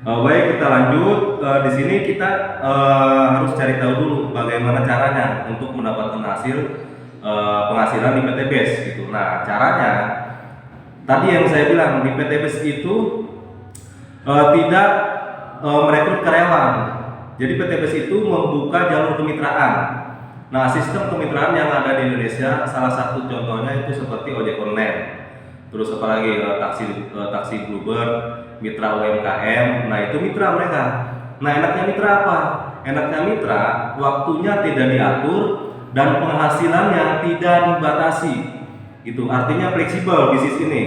Baik, kita lanjut. Di sini kita harus cari tahu dulu bagaimana caranya untuk mendapatkan hasil penghasilan di PT BES gitu. Nah, caranya tadi yang saya bilang di PT BES itu tidak merekrut karyawan. Jadi PT BES itu membuka jalur kemitraan. Nah, sistem kemitraan yang ada di Indonesia salah satu contohnya itu seperti ojek online. Terus apalagi taksi Bluebird, mitra UMKM. Nah, itu mitra mereka. Nah, enaknya mitra apa? Enaknya mitra waktunya tidak diatur dan penghasilannya tidak dibatasi. Itu artinya fleksibel bisnis ini.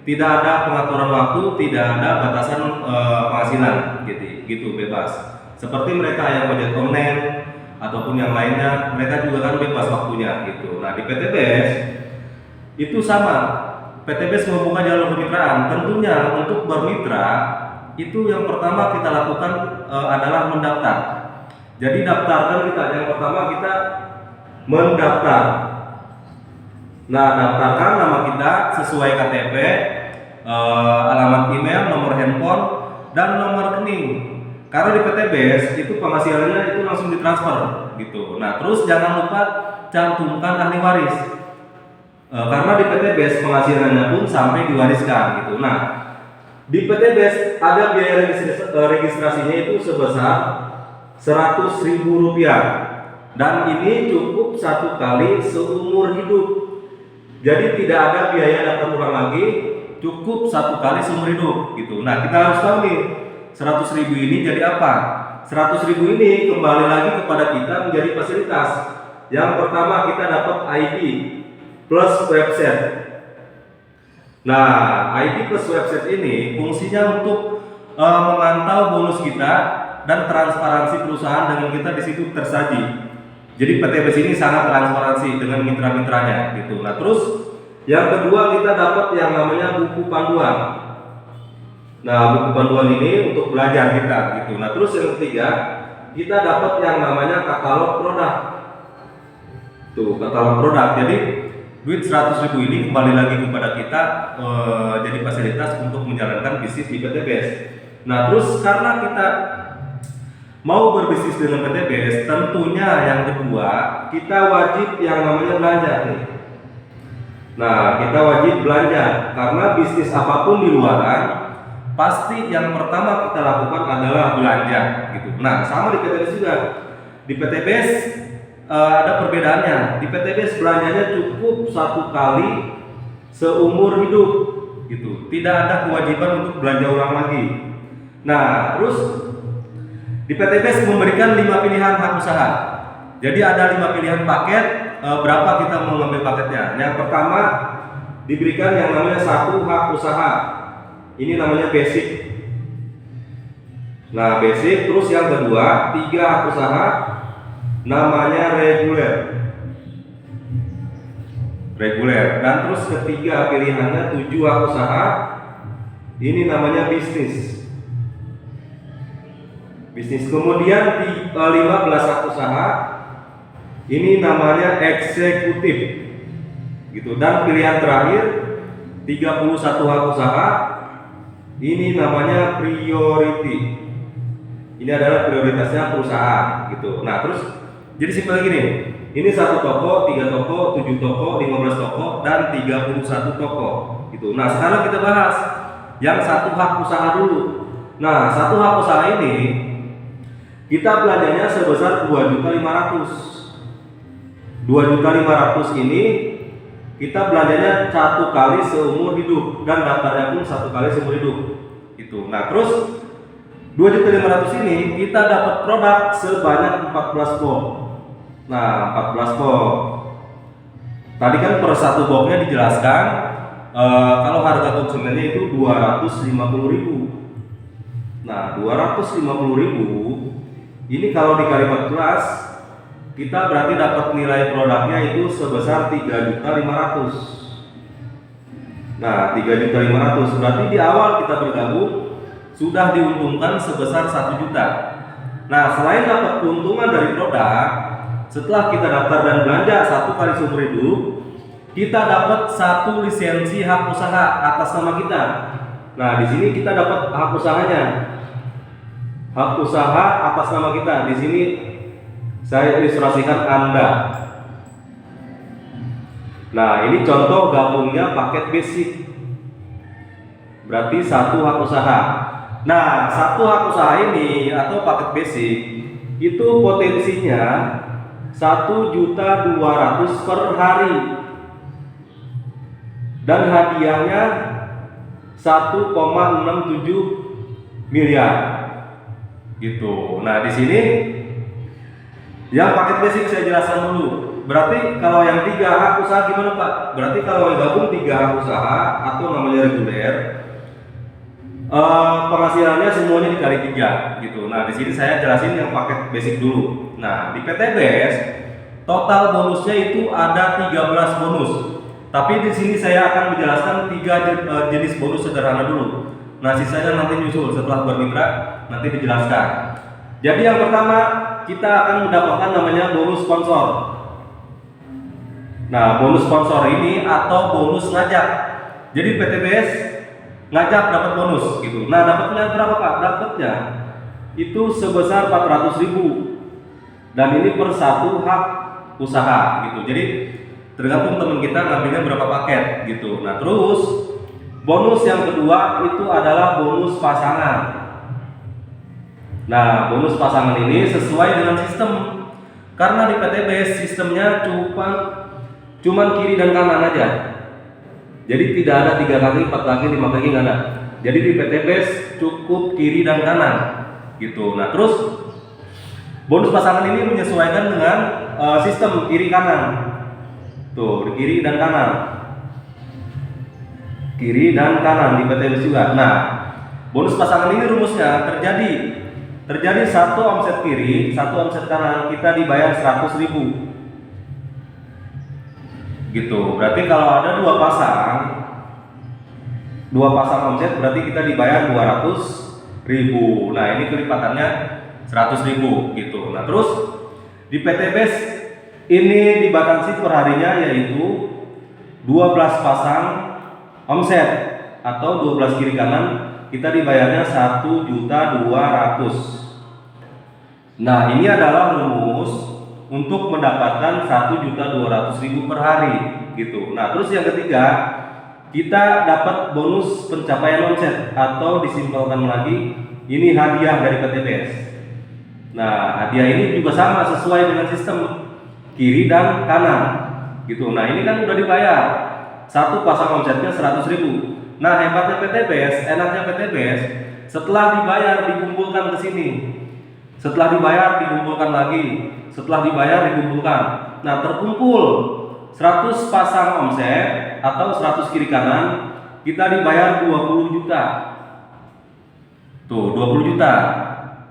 Tidak ada pengaturan waktu, tidak ada batasan penghasilan gitu bebas. Seperti mereka yang ojek online ataupun yang lainnya, mereka juga kan bebas waktunya gitu. Nah, di PT BES itu sama. PT BES membuka jalur kemitraan. Tentunya untuk bermitra itu yang pertama kita lakukan adalah mendaftar. Jadi daftarkan kita. Yang pertama kita mendaftar. Nah, daftarkan nama kita sesuai KTP, alamat email, nomor handphone, dan nomor rekening. Karena di PT BES itu penghasilannya itu langsung ditransfer gitu. Nah, terus jangan lupa cantumkan ahli waris. Karena di PT BES penghasilannya pun sampai diwariskan gitu. Nah, di PT BES ada biaya registrasinya itu sebesar Rp100.000 dan ini cukup satu kali seumur hidup. Jadi tidak ada biaya datang ulang lagi, cukup satu kali seumur hidup gitu. Nah, kita harus tahu nih 100.000 ini jadi apa? 100.000 ini kembali lagi kepada kita menjadi fasilitas. Yang pertama kita dapat ID plus website. Nah, ID plus website ini fungsinya untuk memantau bonus kita dan transparansi perusahaan dengan kita di situ tersaji. Jadi PT BES ini sangat transparansi dengan mitra-mitranya gitu. Nah, terus yang kedua kita dapat yang namanya buku panduan. Nah, buku panduan ini untuk belajar kita gitu. Nah, terus yang ketiga kita dapat yang namanya katalog produk. Tuh, katalog produk. Jadi duit 100.000 ini kembali lagi kepada kita jadi fasilitas untuk menjalankan bisnis di PT BES. Nah, terus karena kita mau berbisnis dengan PT BES, tentunya yang kedua kita wajib yang namanya belanja nih. Nah, kita wajib belanja karena bisnis apapun di luaran pasti yang pertama kita lakukan adalah belanja gitu. Nah, sama di PT BES juga. Di PT BES ada perbedaannya. Di PT BES belanjanya cukup satu kali seumur hidup gitu. Tidak ada kewajiban untuk belanja ulang lagi. Nah, terus di PT BES memberikan 5 pilihan hak usaha. Jadi ada 5 pilihan paket, berapa kita mau ngambil paketnya. Yang pertama diberikan yang namanya 1 hak usaha. Ini namanya basic. Nah, basic. Terus yang kedua 3 hak usaha namanya reguler. Dan terus ketiga pilihannya 7 hak usaha. Ini namanya bisnis. Kemudian 15 hak usaha. Ini namanya eksekutif. Gitu. Dan pilihan terakhir 31 hak usaha. Ini namanya priority. Ini adalah prioritasnya perusahaan gitu. Nah, terus jadi simpel gini. Ini 1 toko, 3 toko, 7 toko, 15 toko, dan 31 toko gitu. Nah, sekarang kita bahas yang 1 hak usaha dulu. Nah, 1 hak usaha ini kita belanjanya sebesar 2.500.000. 2.500.000 ini kita belanjanya 1 kali seumur hidup dan daftarnya pun 1 kali seumur hidup gitu. Nah, terus 2.500.000 ini kita dapat produk sebanyak 14 box. Nah, 14 box. Tadi kan per 1 boxnya dijelaskan kalau harga konsumennya itu 250.000. Nah, 250.000 ini kalau dikali 14 kita berarti dapat nilai produknya itu sebesar 3.500.000. Nah, 3.500.000 berarti di awal kita bergabung sudah diuntungkan sebesar 1 juta. Nah, selain dapat keuntungan dari produk, setelah kita daftar dan belanja 1 kali seumur hidup, kita dapat 1 lisensi hak usaha atas nama kita. Nah, di sini kita dapat hak usahanya. hak usaha atas nama kita. Di sini saya ilustrasikan Anda. Nah, ini contoh gabungnya paket basic. Berarti satu hak usaha. Nah, satu hak usaha ini atau paket basic itu potensinya 1.200.000 per hari dan hadiahnya 1,67 miliar gitu. Nah, di sini yang paket basic saya jelaskan dulu. Berarti kalau yang 3 hak usaha gimana Pak? Berarti kalau gabung 3 hak usaha atau namanya reguler, penghasilannya semuanya dikali 3 gitu. Nah, di sini saya jelasin yang paket basic dulu. Nah, di PTBS total bonusnya itu ada 13 bonus. Tapi di sini saya akan menjelaskan 3 jenis bonus sederhana dulu. Nah, sisanya nanti nyusul setelah bermitra nanti dijelaskan. Jadi yang pertama kita akan mendapatkan namanya bonus sponsor. Nah, bonus sponsor ini atau bonus ngajak. Jadi PTBS ngajak dapat bonus gitu. Nah, dapatnya berapa Pak? Dapatnya itu sebesar 400.000 dan ini per satu hak usaha gitu. Jadi tergantung teman kita ngambilnya berapa paket gitu. Nah, terus bonus yang kedua itu adalah bonus pasangan. Nah, bonus pasangan ini sesuai dengan sistem. Karena di PTBS sistemnya cuman kiri dan kanan aja. Jadi tidak ada 3 kaki, 4 kaki, 5 kaki, nggak ada. Jadi di PTBS cukup kiri dan kanan gitu. Nah, terus bonus pasangan ini menyesuaikan dengan sistem kiri kanan. Tuh, di kiri dan kanan. Kiri dan kanan di PTBS juga. Nah, bonus pasangan ini rumusnya terjadi satu omset kiri, satu omset kanan, kita dibayar 100.000. Gitu. Berarti kalau ada 2 pasang omset berarti kita dibayar 200.000. Nah, ini kelipatannya 100.000 gitu. Nah, terus di PTBS ini dibatasi per harinya yaitu 12 pasang omset atau 12 kiri kanan, kita dibayarnya 1.200.000. Nah, ini adalah rumus untuk mendapatkan 1.200.000 per hari gitu. Nah, terus yang ketiga kita dapat bonus pencapaian omset atau disimpulkan lagi ini hadiah dari PTBS. Nah, hadiah ini juga sama sesuai dengan sistem kiri dan kanan gitu. Nah, ini kan udah dibayar satu pasang omsetnya 100.000. Nah, hebatnya PTBS, enaknya PTBS, setelah dibayar dikumpulkan ke sini. Setelah dibayar dikumpulkan lagi, setelah dibayar dikumpulkan. Nah, terkumpul 100 pasang omset atau 100 kiri kanan, kita dibayar 20 juta. Tuh, 20 juta.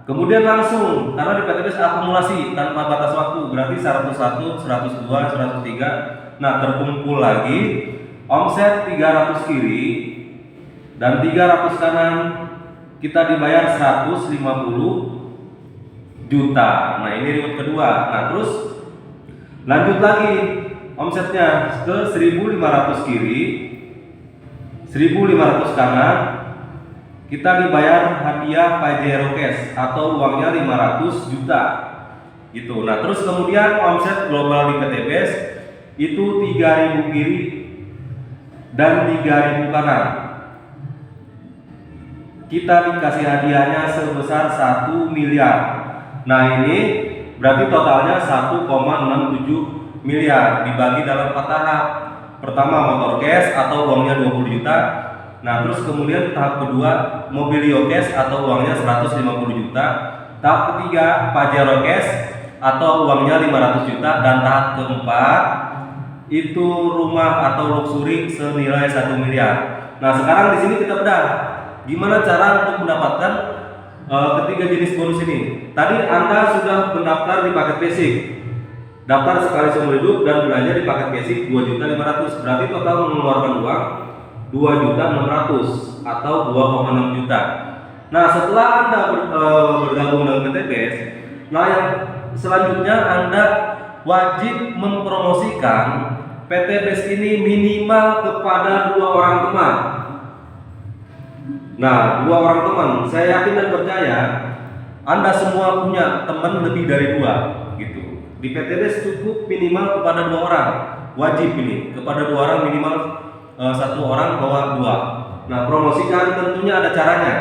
Kemudian langsung, karena di PTBS akumulasi tanpa batas waktu, berarti 101, 102, 103. Nah, terkumpul lagi omset 300 kiri dan 300 kanan, kita dibayar 150 juta. Nah, ini ribut kedua. Nah, terus lanjut lagi omsetnya ke 1.500 kiri, 1.500 kanan, kita dibayar hadiah Pajero Cash atau uangnya 500 juta gitu. Nah, terus kemudian omset global di PTBS itu 3.000 kiri dan 3.000 kanan, kita dikasih hadiahnya sebesar 1 miliar. Nah, ini berarti totalnya 1,67 miliar dibagi dalam 4 tahap. Pertama motor cash atau uangnya 20 juta. Nah, terus kemudian tahap kedua mobilio cash atau uangnya 150 juta. Tahap ketiga Pajero cash atau uangnya 500 juta. Dan tahap keempat itu rumah atau luxury senilai 1 miliar. Nah, sekarang di sini kita bedah gimana cara untuk mendapatkan ketiga jenis bonus ini. Tadi Anda sudah mendaftar di paket basic, daftar sekali seumur hidup dan belanja di paket basic 2.500.000, berarti total mengeluarkan uang 2.600.000 atau 2,6 juta. Nah, setelah Anda bergabung dengan PTBS, nah yang selanjutnya Anda wajib mempromosikan PTBS ini minimal kepada 2 orang teman. Nah, 2 orang teman, saya yakin dan percaya Anda semua punya teman lebih dari 2 gitu. Di PTBS cukup minimal kepada 2 orang, wajib ini kepada 2 orang minimal, 1 orang bawa 2. Nah, promosikan tentunya ada caranya.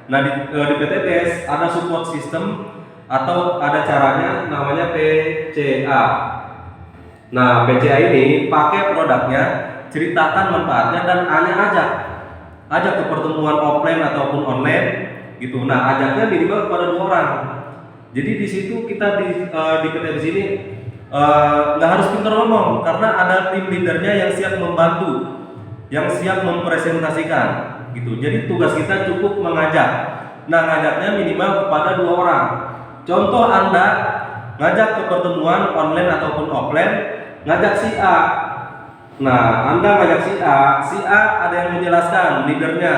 Nah, di PTBS ada support system atau ada caranya namanya PCA. Nah, PCA ini pakai produknya, ceritakan manfaatnya, dan ajak ke pertemuan offline ataupun online gitu. Nah, ajaknya minimal kepada 2 orang. Jadi di situ kita di PTBS ini nggak harus pintar ngomong, karena ada tim leadernya yang siap membantu, yang siap mempresentasikan gitu. Jadi tugas kita cukup mengajak. Nah, ngajaknya minimal kepada 2 orang. Contoh, Anda ngajak ke pertemuan online ataupun offline, ngajak si A. Nah, Anda ngajak si A ada yang menjelaskan, leadernya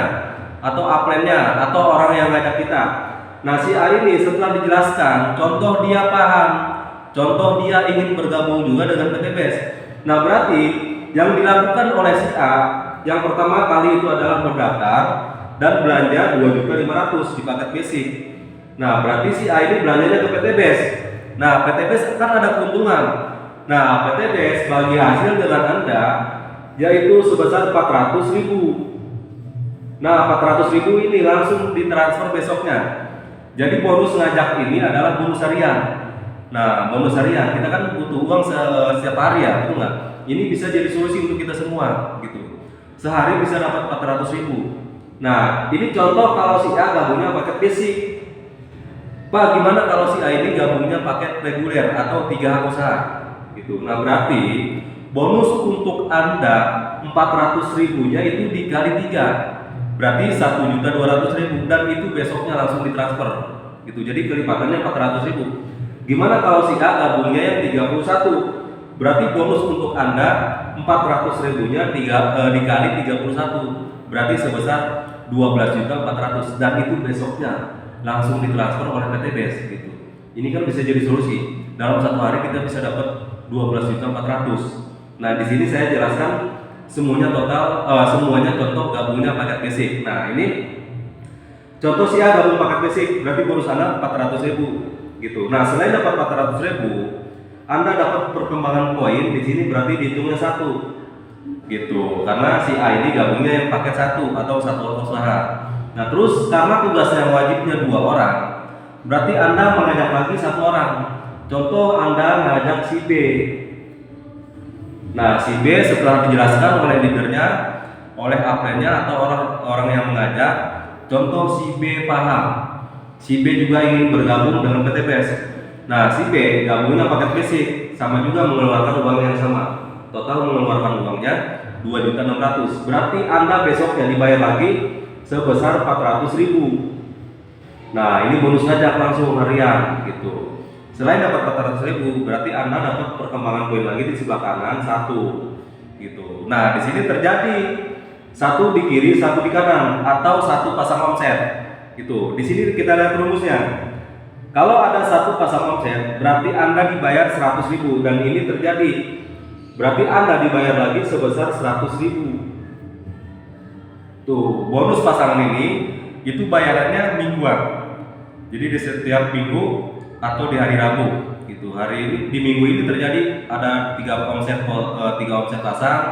atau upline-nya atau orang yang ngajak kita. Nah, si A ini setelah dijelaskan, contoh dia paham, contoh dia ingin bergabung juga dengan PTBS. Nah, berarti yang dilakukan oleh si A yang pertama kali itu adalah mendaftar dan belanja 2.500.000 di paket basic. Nah, berarti si A ini belanjanya ke PTBS. Nah, PTBS kan ada keuntungan. Nah, PTBS bagi hasil dengan Anda yaitu sebesar 400.000. Nah, 400.000 ini langsung ditransfer besoknya. Jadi bonus ngajak ini adalah bonus harian. Nah, bonus harian kita kan butuh uang setiap hari ya, betul nggak? Ini bisa jadi solusi untuk kita semua gitu. Sehari bisa dapat 400.000. Nah, ini contoh kalau si A gabungnya paket basic. Pak, gimana kalau si A ini gabungnya paket reguler atau 3 usaha gitu. Nah, berarti bonus untuk Anda 400.000-nya itu dikali 3, berarti 1.200.000, dan itu besoknya langsung ditransfer gitu. Jadi kelipatannya 400.000. Gimana kalau si A gabungnya yang 31, berarti bonus untuk Anda 400.000-nya dikali 31, berarti sebesar 12.400.000, dan itu besoknya langsung ditransfer oleh PTBS gitu. Ini kan bisa jadi solusi. Dalam 1 hari kita bisa dapat 12.400.000. Nah, di sini saya jelaskan semuanya contoh gabungnya paket basic. Nah, ini contoh si A gabung paket basic, berarti bonus Anda 400.000 gitu. Nah, selain dapat 400.000, Anda dapat perkembangan poin. Di sini berarti dihitungnya 1 gitu, karena si A ini gabungnya yang paket 1 atau 1 usaha. Nah, terus karena tugasnya wajibnya 2 orang, berarti Anda mengajak lagi 1 orang. Contoh, Anda mengajak si B. Nah, si B setelah dijelaskan oleh leadernya, oleh upline-nya atau orang yang mengajak, contoh si B paham, si B juga ingin bergabung dengan PTBS. Nah, si B gabungnya paket basic, sama juga mengeluarkan uang yang sama. Total mengeluarkan uangnya 2.600.000. Berarti Anda besoknya dibayar lagi sebesar 400.000. Nah, ini bonus ngajak langsung harian gitu. Selain dapat 400.000, berarti Anda dapat perkembangan poin lagi di sebelah kanan 1 gitu. Nah, di sini terjadi 1 di kiri, 1 di kanan, atau 1 pasang omset gitu. Di sini kita lihat rumusnya. Kalau ada 1 pasang omset, berarti Anda dibayar 100.000, dan ini terjadi. Berarti Anda dibayar lagi sebesar 100.000. Tuh, bonus pasangan ini itu bayarannya mingguan. Jadi di setiap minggu atau di hari Rabu gitu. Hari ini di minggu ini terjadi ada 3 omset pasang,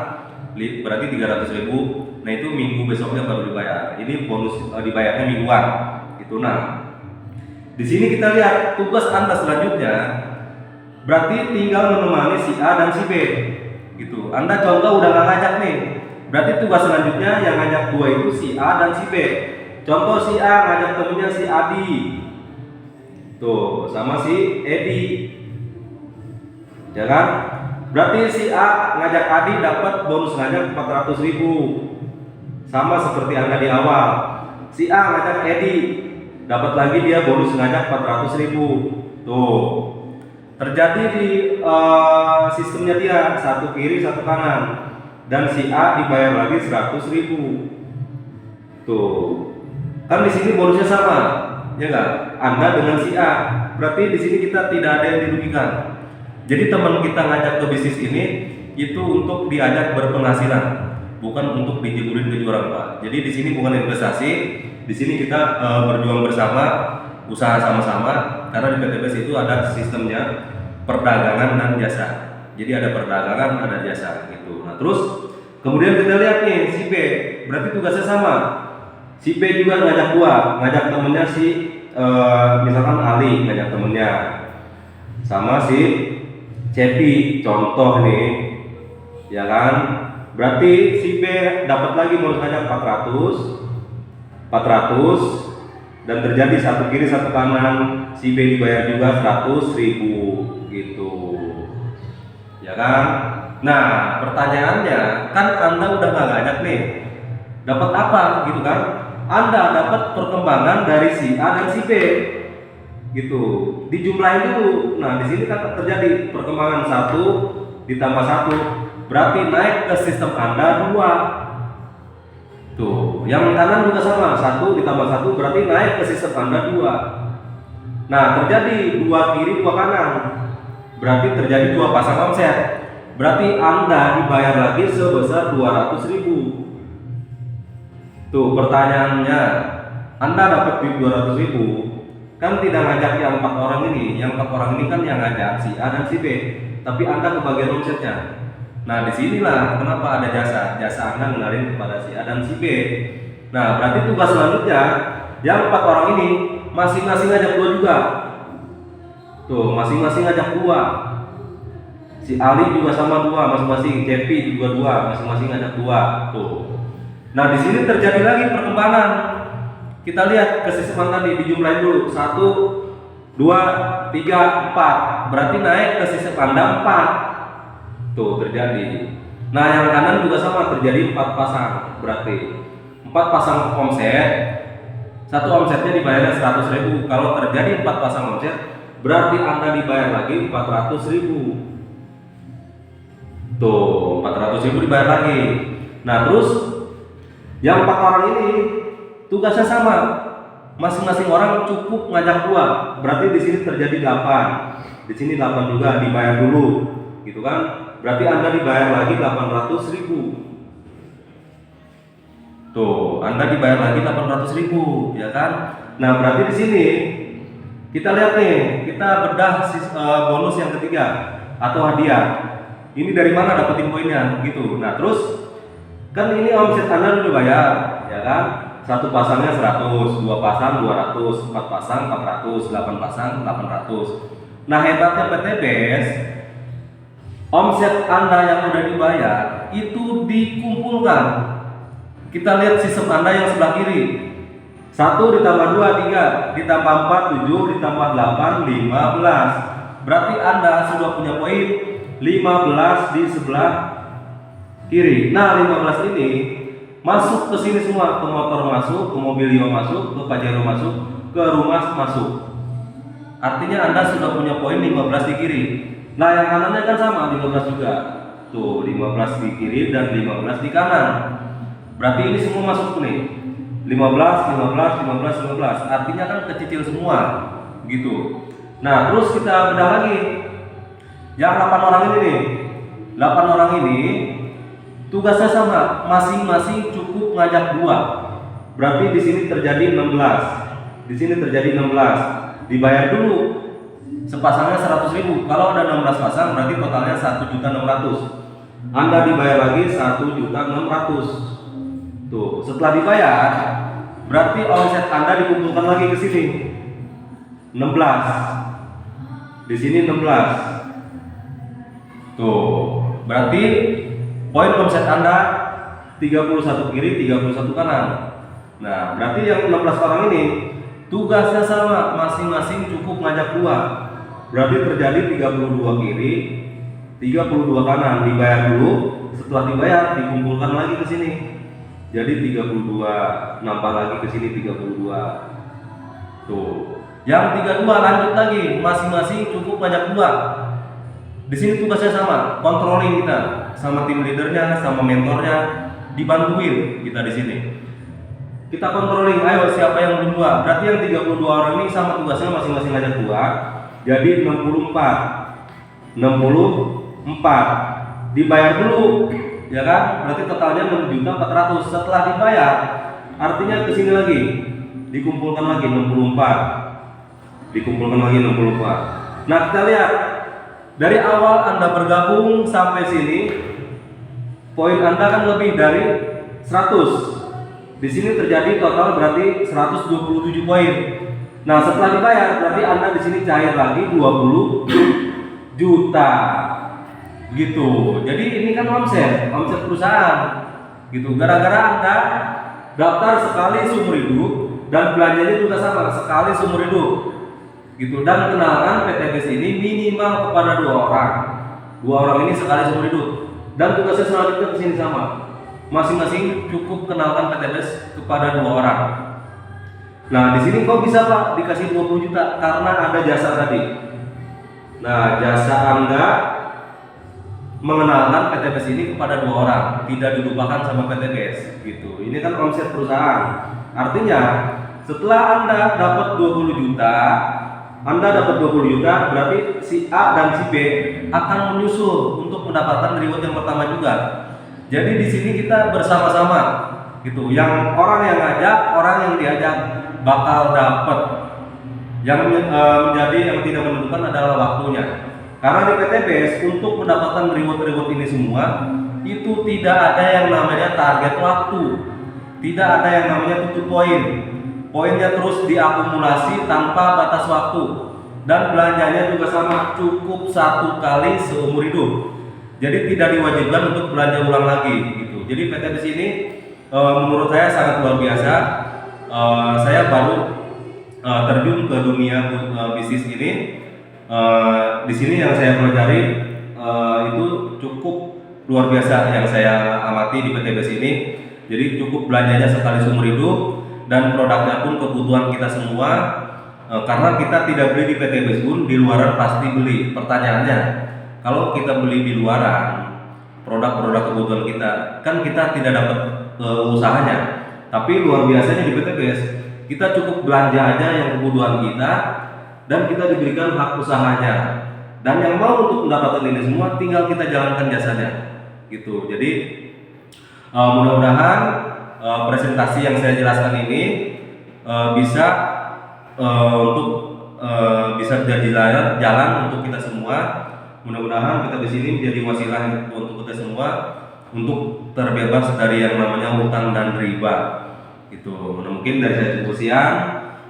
berarti 300.000. Nah, itu minggu besoknya baru dibayar. Ini bonus dibayarnya mingguan gitu. Nah, di sini kita lihat tugas Anda selanjutnya, berarti tinggal menemani si A dan si B gitu. Anda contoh udah nggak ngajak nih, berarti tugas selanjutnya yang ngajak 2 itu si A dan si B. Contoh, si A ngajak temennya si Adi tuh sama si Edi, ya kan? Berarti si A ngajak Adi dapat bonus ngajak 400.000, sama seperti Anda di awal. Si A ngajak Edi, dapat lagi dia bonus ngajak 400.000. Tuh, terjadi di sistemnya dia 1 kiri 1 kanan, dan si A dibayar lagi 100.000. Tuh, kan di sini bonusnya sama, ya nggak? Anda dengan si A, berarti di sini kita tidak ada yang dirugikan. Jadi teman kita ngajak ke bisnis ini itu untuk diajak berpenghasilan, bukan untuk dijemurin ke jurang, Pak. Jadi di sini bukan investasi, di sini kita berjuang bersama usaha sama-sama, karena di PTBS itu ada sistemnya perdagangan dan jasa. Jadi ada perdagangan, ada jasa gitu. Nah terus kemudian kita lihat nih si B, berarti tugasnya sama. Si B juga ngajak temennya si misalkan Ali ngajak temennya, sama si Cepi contoh nih, ya kan? Berarti si B dapat lagi mau ngajak 400 dan terjadi satu kiri satu kanan, si B dibayar juga 100.000 gitu, ya kan? Nah pertanyaannya kan Anda udah nggak ngajak nih, dapat apa gitu kan? Anda dapat perkembangan dari si A dan si B gitu, dijumlahin dulu. Nah di sini kan terjadi perkembangan 1 ditambah 1, berarti naik ke sistem Anda 2. Tuh, yang kanan juga sama, 1 ditambah 1 berarti naik ke sistem Anda 2. Nah terjadi 2 kiri 2 kanan, berarti terjadi 2 pasang omset. Berarti Anda dibayar lagi sebesar 200.000. Tuh pertanyaannya, Anda dapat duit 200.000, kan tidak ngajak yang 4 orang ini. Yang 4 orang ini kan yang ngajak si A dan si B, tapi Anda kebagian omsetnya. Nah disinilah kenapa ada jasa Anda ngenalin kepada si A dan si B. Nah berarti tugas selanjutnya, yang 4 orang ini masing-masing ngajak 2 juga. Tuh masing-masing ngajak 2. Si Ali juga sama 2 masing-masing, Cepi juga 2 masing-masing ngajak 2. Tuh. Nah di sini terjadi lagi perkembangan. Kita lihat ke sistem tadi, dijumlahin dulu 1, 2, 3, 4. Berarti naik ke sistem Anda 4. Tuh terjadi. Nah yang kanan juga sama, terjadi 4 pasang. Berarti 4 pasang omset, 1 omsetnya dibayarnya 100.000. Kalau terjadi 4 pasang omset, berarti Anda dibayar lagi 400.000. Tuh 400.000 dibayar lagi. Nah terus yang 4 orang ini tugasnya sama, masing-masing orang cukup ngajak 2. Berarti di sini terjadi 8. Di sini 8 juga dibayar dulu, gitu kan? Berarti Anda dibayar lagi 800.000. Tuh, Anda dibayar lagi 800.000, ya kan? Nah, berarti di sini kita lihat nih, kita bedah bonus yang ketiga atau hadiah. Ini dari mana dapetin poinnya, gitu. Nah, terus kan ini omset Anda udah bayar, ya kan? 1 pasangnya 100, 2 pasang 200, 4 pasang 400, 8 pasang 800. Nah, hebatnya PTBS, omset Anda yang udah dibayar itu dikumpulkan. Kita lihat sistem Anda yang sebelah kiri. 1 ditambah 2, 3, ditambah 4, 7, ditambah 8, 15. Berarti Anda sudah punya poin 15 di sebelah kiri. Nah 15 ini masuk ke sini semua, ke motor masuk, ke mobilio masuk, ke Pajero masuk, ke rumah masuk. Artinya Anda sudah punya poin 15 di kiri. Nah yang kanannya kan sama, 15 juga. Tuh 15 di kiri dan 15 di kanan. Berarti ini semua masuk nih, 15, 15, 15, 15. Artinya kan kecicil semua, gitu. Nah terus kita bedah lagi. Yang 8 orang ini nih, 8 orang ini tugasnya sama, masing-masing cukup ngajak 2. Berarti di sini terjadi 16. Di sini terjadi 16. Dibayar dulu. Sepasangnya 100.000. Kalau ada 16 pasang berarti totalnya 1.600.000. Anda dibayar lagi 1.600.000. Tuh, setelah dibayar berarti omset Anda dikumpulkan lagi ke sini. 16. Di sini 16. Tuh, berarti poin omset Anda 31 kiri, 31 kanan. Nah, berarti yang 16 orang ini tugasnya sama, masing-masing cukup ngajak 2. Berarti terjadi 32 kiri, 32 kanan. Dibayar dulu, setelah dibayar dikumpulkan lagi ke sini. Jadi 32, nambah lagi ke sini 32. Tuh. Yang 32 lanjut lagi, masing-masing cukup ngajak 2. Di sini tugasnya sama, controlling kita sama tim leadernya, sama mentornya, dibantuin kita di sini. Kita controlling, ayo siapa yang belum 2. Berarti yang 32 orang ini sama tugasnya masing-masing ngajak 2. Jadi 64. 64. Dibayar dulu. Ya kan? Berarti totalnya 6.400.000. Setelah dibayar, artinya ke sini lagi. Dikumpulkan lagi 64. dikumpulkan lagi 60 kuat. Nah, kita lihat dari awal Anda bergabung sampai sini, poin Anda kan lebih dari 100. Di sini terjadi total berarti 127 poin. Nah, setelah dibayar berarti Anda di sini cair lagi 20 juta. Gitu. Jadi ini kan omset perusahaan. Gitu. Gara-gara Anda daftar sekali seumur hidup dan belanjanya juga sama, sekali seumur hidup. Gitu. Dan kenalkan PTBS ini minimal kepada 2 orang. 2 orang ini sekali seumur hidup. Dan tugasnya selanjutnya ke sini sama. Masing-masing cukup kenalkan PTBS kepada 2 orang. Nah, di sini kok bisa Pak dikasih 20 juta? Karena ada jasa tadi. Nah, jasa Anda mengenalkan PTBS ini kepada 2 orang, tidak dilupakan sama PTBS gitu. Ini kan omset perusahaan. Artinya, setelah Anda dapat 20 juta, berarti si A dan si B akan menyusul untuk mendapatkan reward yang pertama juga. Jadi di sini kita bersama-sama gitu. Yang orang yang ngajak, orang yang diajak bakal dapat. Yang menjadi yang tidak menentukan adalah waktunya. Karena di PTBS untuk mendapatkan reward ini semua itu tidak ada yang namanya target waktu, tidak ada yang namanya tutup poin. Poinnya terus diakumulasi tanpa batas waktu dan belanjanya juga sama, cukup 1 kali seumur hidup. Jadi tidak diwajibkan untuk belanja ulang lagi gitu. Jadi PTBS ini menurut saya sangat luar biasa. Saya baru terjun ke dunia bisnis ini. Di sini yang saya pelajari itu cukup luar biasa yang saya amati di PTBS ini. Jadi cukup belanjanya sekali seumur hidup dan produknya pun kebutuhan kita semua. Karena kita tidak beli di PTBS pun, di luaran pasti beli. Pertanyaannya, kalau kita beli di luaran produk-produk kebutuhan kita, kan kita tidak dapat usahanya. Tapi luar biasanya di PTBS kita cukup belanja aja yang kebutuhan kita dan kita diberikan hak usahanya. Dan yang mau untuk mendapatkan ini semua tinggal kita jalankan jasanya. Gitu. Jadi mudah-mudahan presentasi yang saya jelaskan ini bisa bisa jadi jalan untuk kita semua. Mudah-mudahan kita di sini menjadi wasilah untuk kita semua untuk terbebas dari yang namanya hutang dan riba. Gitu. Mungkin dari saya cukup sekian.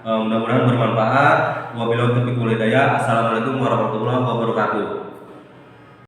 Mudah-mudahan bermanfaat. Wabillahi taufiq wal hidayah. Assalamualaikum warahmatullahi wabarakatuh.